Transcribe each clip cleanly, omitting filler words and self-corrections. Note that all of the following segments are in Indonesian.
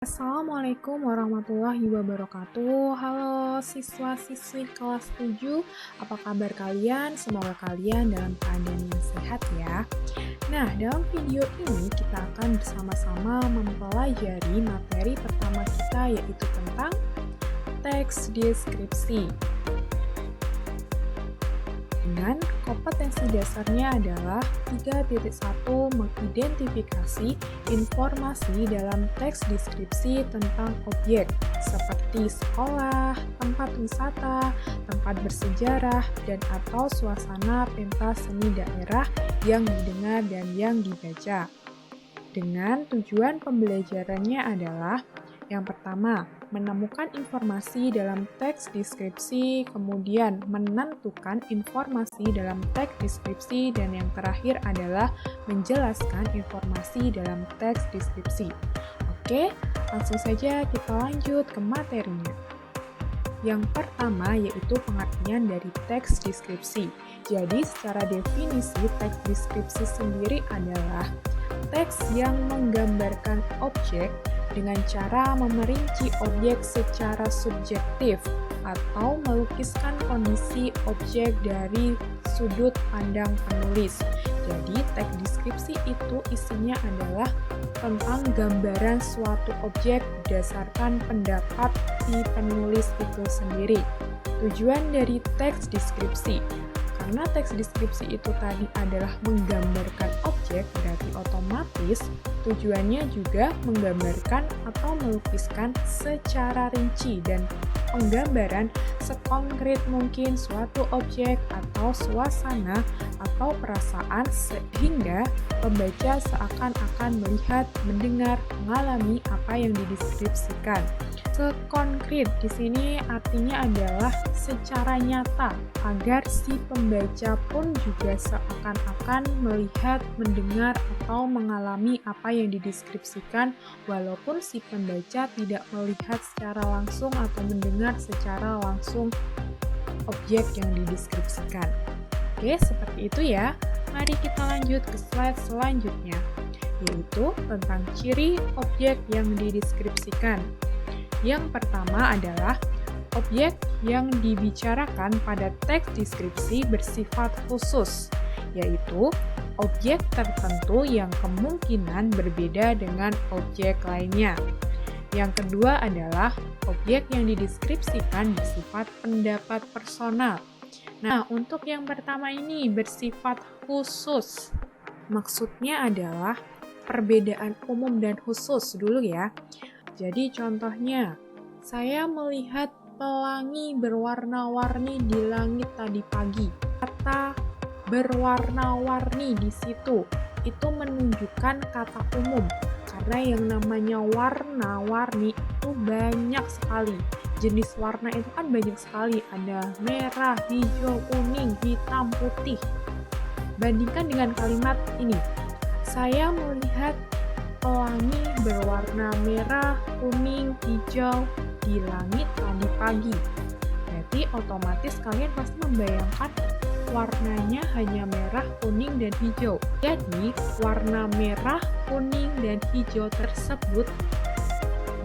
Assalamualaikum warahmatullahi wabarakatuh. Halo siswa-siswi kelas 7, apa kabar kalian? Semoga kalian dalam keadaan yang sehat ya. Nah, dalam video ini kita akan bersama-sama mempelajari materi pertama kita, yaitu tentang teks deskripsi. Dengan kompetensi dasarnya adalah 3.1 mengidentifikasi informasi dalam teks deskripsi tentang objek seperti sekolah, tempat wisata, tempat bersejarah, dan atau suasana pentas seni daerah yang didengar dan yang dibaca. Dengan tujuan pembelajarannya adalah yang pertama, menemukan informasi dalam teks deskripsi, kemudian menentukan informasi dalam teks deskripsi, dan yang terakhir adalah menjelaskan informasi dalam teks deskripsi. Oke, langsung saja kita lanjut ke materinya. Yang pertama yaitu pengertian dari teks deskripsi. Jadi secara definisi teks deskripsi sendiri adalah teks yang menggambarkan objek dengan cara memerinci objek secara subjektif atau melukiskan kondisi objek dari sudut pandang penulis. Jadi, teks deskripsi itu isinya adalah tentang gambaran suatu objek berdasarkan pendapat si penulis itu sendiri. Tujuan dari teks deskripsi, karena teks deskripsi itu tadi adalah menggambarkan objek, berarti otomatis tujuannya juga menggambarkan atau melukiskan secara rinci dan penggambaran sekonkret mungkin suatu objek atau suasana atau perasaan sehingga pembaca seakan-akan melihat, mendengar, mengalami apa yang dideskripsikan. Sekonkret di sini artinya adalah secara nyata agar si pembaca pun juga seakan-akan melihat, mendengar atau mengalami apa yang dideskripsikan walaupun si pembaca tidak melihat secara langsung atau mendengar secara langsung objek yang dideskripsikan. Oke, seperti itu ya. Mari kita lanjut ke slide selanjutnya, yaitu tentang ciri objek yang dideskripsikan. Yang pertama adalah objek yang dibicarakan pada teks deskripsi bersifat khusus, yaitu objek tertentu yang kemungkinan berbeda dengan objek lainnya. Yang kedua adalah objek yang dideskripsikan bersifat pendapat personal. Nah, untuk yang pertama ini bersifat khusus. Maksudnya adalah perbedaan umum dan khusus dulu ya. Jadi contohnya, saya melihat pelangi berwarna-warni di langit tadi pagi. Kata berwarna-warni di situ itu menunjukkan kata umum. Karena yang namanya warna-warni itu banyak sekali. Jenis warna itu kan banyak sekali. Ada merah, hijau, kuning, hitam, putih. Bandingkan dengan kalimat ini. Saya melihat pelangi berwarna merah, kuning, hijau di langit tadi pagi. Berarti otomatis kalian pasti membayangkan warnanya hanya merah, kuning, dan hijau. Jadi, warna merah, kuning, dan hijau tersebut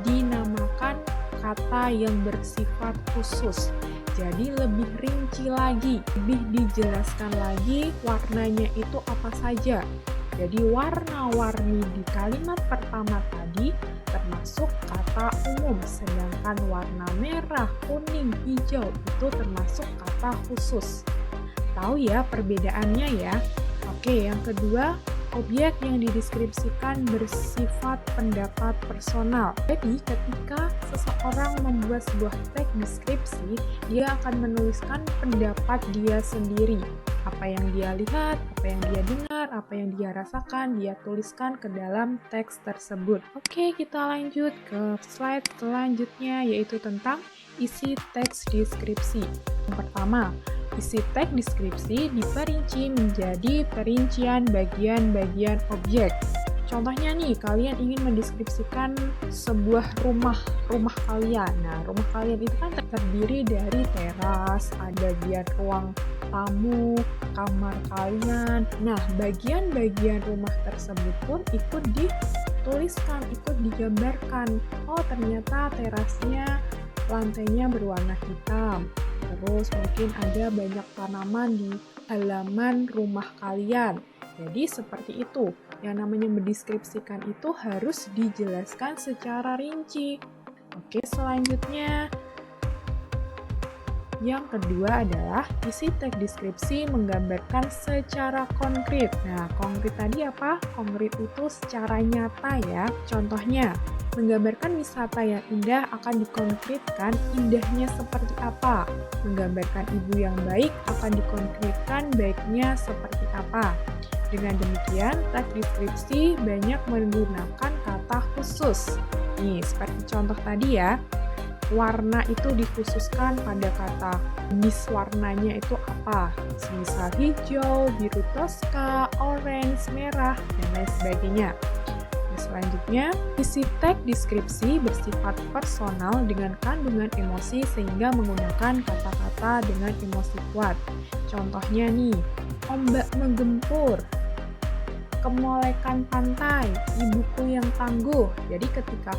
dinamakan kata yang bersifat khusus. Jadi, lebih rinci lagi, lebih dijelaskan lagi warnanya itu apa saja. Jadi warna-warni di kalimat pertama tadi termasuk kata umum, sedangkan warna merah, kuning, hijau itu termasuk kata khusus. Tahu ya perbedaannya ya? Oke, yang kedua, objek yang dideskripsikan bersifat pendapat personal. Jadi ketika seseorang membuat sebuah teks deskripsi, dia akan menuliskan pendapat dia sendiri. Apa yang dia lihat, apa yang dia dengar, apa yang dia rasakan, dia tuliskan ke dalam teks tersebut. Oke, kita lanjut ke slide selanjutnya, yaitu tentang isi teks deskripsi. Yang pertama, isi teks deskripsi diperinci menjadi perincian bagian-bagian objek. Contohnya nih, kalian ingin mendeskripsikan sebuah rumah kalian. Nah, rumah kalian itu kan terdiri dari teras, ada bagian ruang tamu, kamar kalian. Nah, bagian-bagian rumah tersebut pun ikut dituliskan, ikut digambarkan. Oh, ternyata terasnya lantainya berwarna hitam. Terus mungkin ada banyak tanaman di halaman rumah kalian. Jadi seperti itu. Yang namanya mendeskripsikan itu harus dijelaskan secara rinci. Oke, selanjutnya yang kedua adalah isi teks deskripsi menggambarkan secara konkret. Nah, konkret tadi apa? Konkret itu secara nyata ya. Contohnya, menggambarkan wisata yang indah akan dikonkretkan indahnya seperti apa. Menggambarkan ibu yang baik akan dikonkretkan baiknya seperti apa. Dengan demikian, teks deskripsi banyak menggunakan kata khusus. Nih, seperti contoh tadi ya. Warna itu dikhususkan pada kata jenis warnanya itu apa, misal hijau, biru toska, orange, merah, dan lain sebagainya. Nah, selanjutnya, isi teks deskripsi bersifat personal dengan kandungan emosi sehingga menggunakan kata-kata dengan emosi kuat. Contohnya nih, ombak menggempur, kemolekan pantai, ibuku yang tangguh. Jadi ketika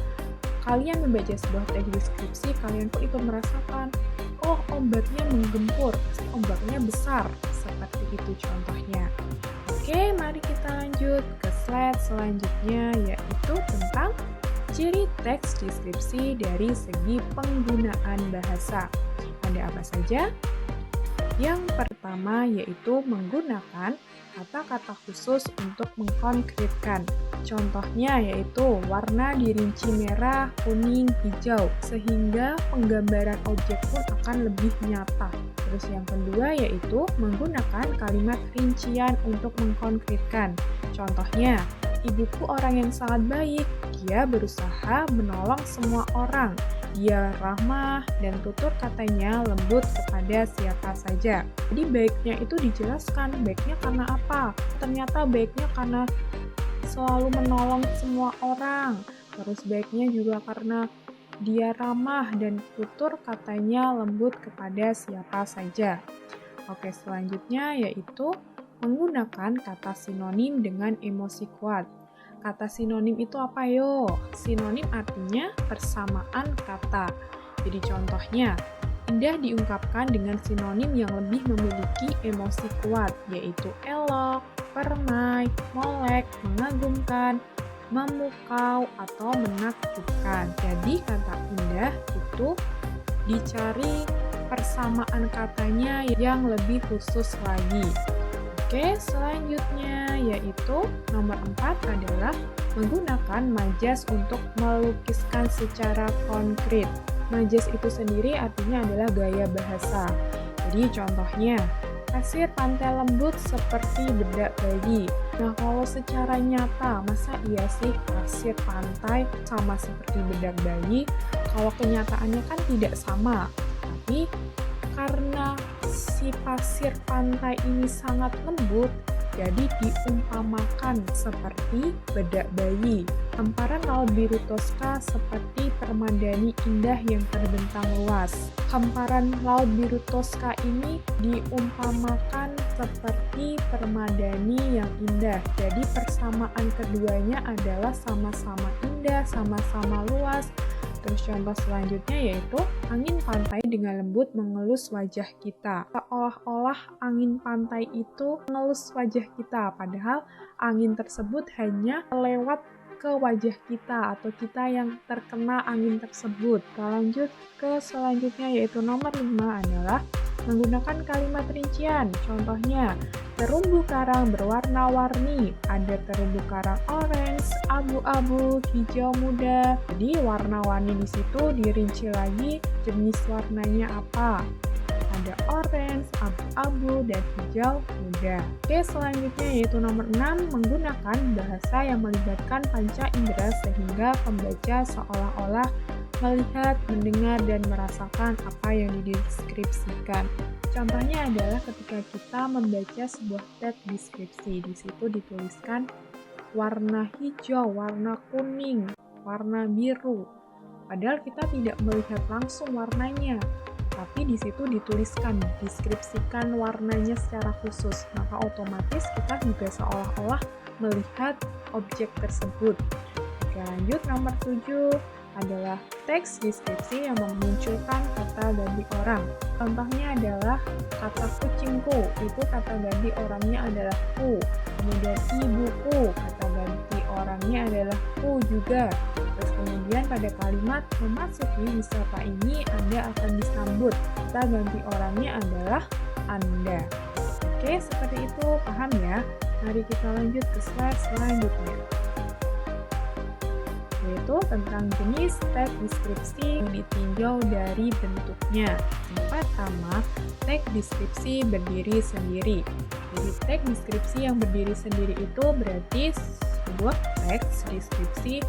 kalian membaca sebuah teks deskripsi, kalian pun ikut merasakan, oh ombaknya menggempur, pasti ombaknya besar. Seperti itu contohnya. Oke, mari kita lanjut ke slide selanjutnya, yaitu tentang ciri teks deskripsi dari segi penggunaan bahasa. Ada apa saja? Yang pertama yaitu menggunakan kata-kata khusus untuk mengkonkretkan. Contohnya yaitu warna dirinci merah, kuning, hijau, sehingga penggambaran objek pun akan lebih nyata. Terus yang kedua yaitu menggunakan kalimat rincian untuk mengkonkretkan. Contohnya, ibuku orang yang sangat baik, dia berusaha menolong semua orang. Dia ramah dan tutur katanya lembut kepada siapa saja. Jadi baiknya itu dijelaskan, baiknya karena apa? Ternyata baiknya karena selalu menolong semua orang. Terus baiknya juga karena dia ramah dan tutur katanya lembut kepada siapa saja. Oke, selanjutnya yaitu menggunakan kata sinonim dengan emosi kuat. Kata sinonim itu apa yo? Sinonim artinya persamaan kata. Jadi contohnya, indah diungkapkan dengan sinonim yang lebih memiliki emosi kuat, yaitu elok, permai, molek, mengagumkan, memukau, atau menakjubkan. Jadi kata indah itu dicari persamaan katanya yang lebih khusus lagi. Oke, selanjutnya yaitu nomor 4 adalah menggunakan majas untuk melukiskan secara konkret. Majas itu sendiri artinya adalah gaya bahasa. Jadi contohnya, pasir pantai lembut seperti bedak bayi. Nah, kalau secara nyata, masa iya sih pasir pantai sama seperti bedak bayi? Kalau kenyataannya kan tidak sama. Tapi karena si pasir pantai ini sangat lembut, jadi diumpamakan seperti bedak bayi. Hamparan laut biru toska seperti permadani indah yang terbentang luas. Hamparan laut biru toska ini diumpamakan seperti permadani yang indah. Jadi persamaan keduanya adalah sama-sama indah, sama-sama luas. Terus contoh selanjutnya yaitu angin pantai dengan lembut mengelus wajah kita. Seolah-olah angin pantai itu mengelus wajah kita, padahal angin tersebut hanya lewat ke wajah kita atau kita yang terkena angin tersebut. Kita lanjut ke selanjutnya yaitu nomor 5 adalah menggunakan kalimat rincian. Contohnya, terumbu karang berwarna-warni. Ada terumbu karang orange, abu-abu, hijau muda. Jadi warna-warni di situ dirinci lagi jenis warnanya apa. Ada orange, abu-abu, dan hijau muda. Oke, selanjutnya yaitu nomor 6, menggunakan bahasa yang melibatkan panca indera sehingga pembaca seolah-olah melihat, mendengar, dan merasakan apa yang dideskripsikan. Contohnya adalah ketika kita membaca sebuah teks deskripsi, di situ dituliskan warna hijau, warna kuning, warna biru. Padahal kita tidak melihat langsung warnanya, tapi di situ dituliskan, deskripsikan warnanya secara khusus. Maka otomatis kita juga seolah-olah melihat objek tersebut. Oke, lanjut nomor 7 adalah teks deskripsi yang memunculkan kata ganti orang. Contohnya adalah kata kucingku, itu kata ganti orangnya adalah ku. Kemudian ibuku, kata ganti orangnya adalah ku juga. Terus kemudian pada kalimat memasuki wisata ini Anda akan disambut. Kata ganti orangnya adalah Anda. Oke, seperti itu. Paham ya? Mari kita lanjut ke slide selanjutnya, yaitu tentang jenis teks deskripsi yang ditinjau dari bentuknya. Yang pertama, teks deskripsi berdiri sendiri. Jadi teks deskripsi yang berdiri sendiri itu berarti sebuah teks deskripsi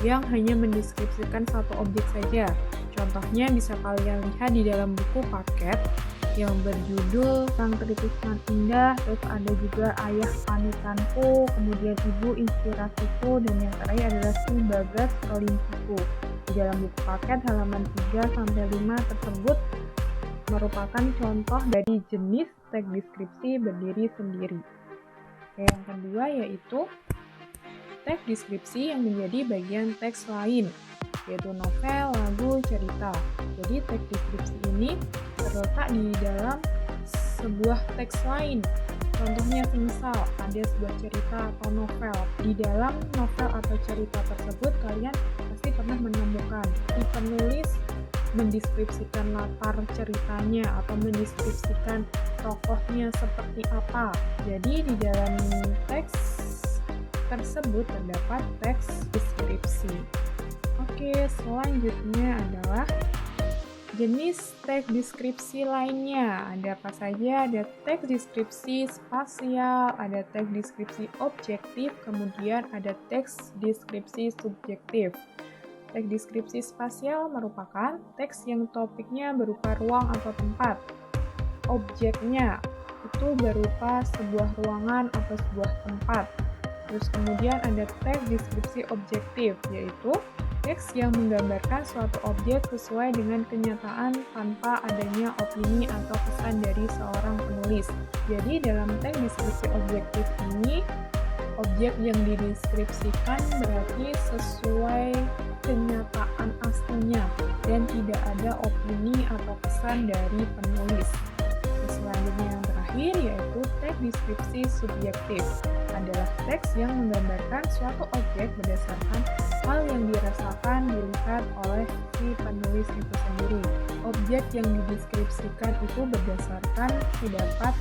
yang hanya mendeskripsikan satu objek saja. Contohnya bisa kalian lihat di dalam buku paket yang berjudul Sang Titisan Indah, terus ada juga Ayah Panutanku, kemudian Ibu Inspirasiku, dan yang terakhir adalah Si Bagas Kelinciku. Di dalam buku paket halaman 3-5 tersebut merupakan contoh dari jenis teks deskripsi berdiri sendiri. Oke, yang kedua yaitu teks deskripsi yang menjadi bagian teks lain, yaitu novel, lagu, cerita. Jadi teks deskripsi ini terletak di dalam sebuah teks lain. Contohnya semisal ada sebuah cerita atau novel. Di dalam novel atau cerita tersebut kalian pasti pernah menemukan si penulis mendeskripsikan latar ceritanya atau mendeskripsikan tokohnya seperti apa. Jadi di dalam teks tersebut terdapat teks deskripsi. Oke, selanjutnya adalah jenis teks deskripsi lainnya. Ada apa saja? Ada teks deskripsi spasial, ada teks deskripsi objektif, kemudian ada teks deskripsi subjektif. Teks deskripsi spasial merupakan teks yang topiknya berupa ruang atau tempat. Objeknya itu berupa sebuah ruangan atau sebuah tempat. Terus kemudian ada teks deskripsi objektif, yaitu teks yang menggambarkan suatu objek sesuai dengan kenyataan tanpa adanya opini atau pesan dari seorang penulis. Jadi dalam teks deskripsi objektif ini, objek yang dideskripsikan berarti sesuai kenyataan aslinya dan tidak ada opini atau pesan dari penulis. Selanjutnya yang terakhir yaitu teks deskripsi subjektif. Adalah teks yang menggambarkan suatu objek berdasarkan hal yang dirasakan dilihat oleh si penulis itu sendiri. Objek yang dideskripsikan itu berdasarkan pendapat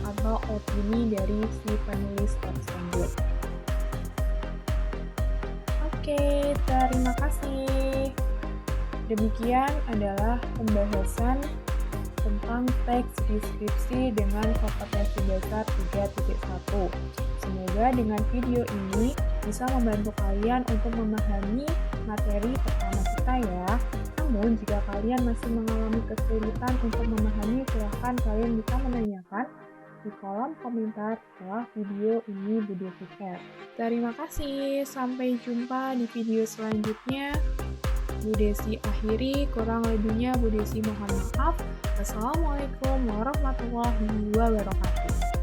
atau opini dari si penulis tersebut. Oke, terima kasih. Demikian adalah pembahasan tentang teks deskripsi dengan kompetensi dasar 3.1. Semoga dengan video ini bisa membantu kalian untuk memahami materi pertama kita ya. Namun jika kalian masih mengalami kesulitan untuk memahami, silahkan kalian bisa menanyakan di kolom komentar setelah video ini Budi share. Terima kasih, sampai jumpa di video selanjutnya. Bu Desi akhiri, kurang lebihnya Bu Desi mohon maaf. Wassalamualaikum warahmatullahi wabarakatuh.